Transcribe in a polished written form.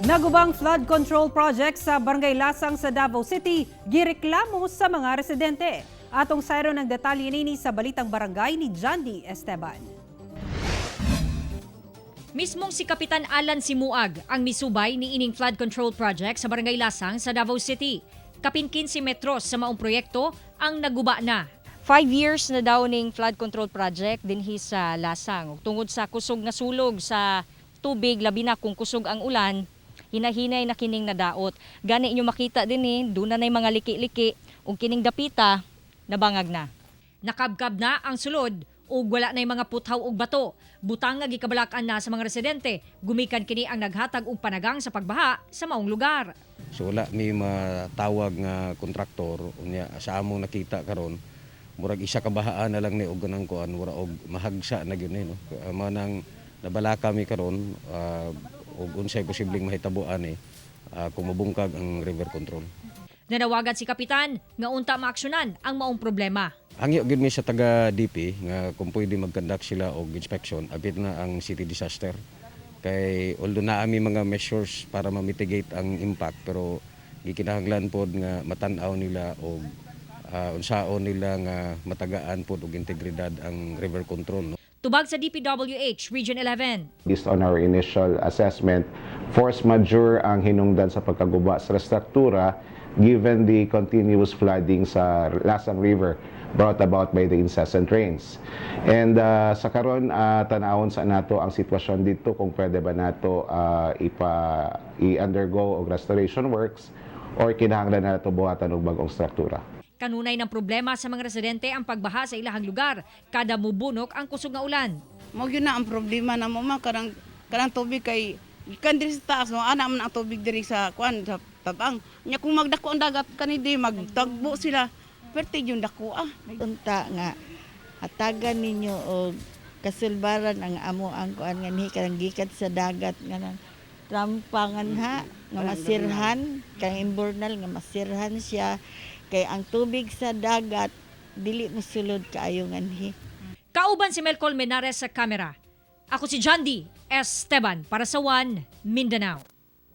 Nagubang flood control project sa Barangay Lasang sa Davao City, gireklamo sa mga residente. Atong sayro ng detalye nini sa Balitang Barangay ni Jandy Esteban. Mismong si Kapitan Alan Simuag ang misubay ni ining flood control project sa Barangay Lasang sa Davao City. Kapin 15 metros sa maong proyekto ang naguba na. 5 years na daw ning flood control project dinhi sa Lasang. Tungod sa kusog na sulog sa tubig, labi na kung kusog ang ulan, hinahinay na kining nadaot. Gani inyo makita din doon na mga liki-liki ug kining dapita nabangag na. Nakabkab na ang sulod ug wala na mga puthaw ug bato. Butang nga gikabalakan na sa mga residente. Gumikan kini ang naghatag og panagang sa pagbaha sa maong lugar. So wala may matawag nga kontraktor unya sa among nakita karon murag isa ka bahaan na lang ni og ganang kuan mura og mahagsa na gyud no. Manang nabalaka mi karon ug unsay posibleng mahitabuan kung mabungkag ang river control. Nanawagan si Kapitan nga unta maaksyonan ang maong problema. Hangyo gyud mi sa taga DP nga kung pwede mag-conduct sila og inspection apit na ang city disaster. Kay although naa mi mga measures para ma-mitigate ang impact pero gikinahanglan pod nga matan-aw nila og unsaon nila nga matagaan pod og integridad ang river control. No? Tubag sa DPWH Region 11. Based on our initial assessment, force majeure ang hinungdan sa pagkaguba sa struktura given the continuous flooding sa Lasang River brought about by the incessant rains. And sa karon tanawon sa nato ang sitwasyon dito kung pwede ba nato i-undergo og restoration works or kinahanglan na nato buhatan og bagong struktura. Kanunay ng problema sa mga residente ang pagbaha sa ilahang lugar kada mubunok ang kusog nga ulan. Mo gyud na ang problema na mo man karang tubig kay ikan diri sa taas mo ana man ang tubig diri sa kuan sa tabang. Nya kung magdako ang dagat kanidi magtagbo sila. Perte yung dako Unta nga hatagan ninyo og kasulbaran ang amo ang kuan nga ni karang gikat sa dagat nga nang trampangan nga masirhan kang imbornal nga masirhan siya kay ang tubig sa dagat dili mosulod kaayo nganhi. Kauban si Melcol Menares sa kamera. Ako si Jandy Esteban para sa One Mindanao.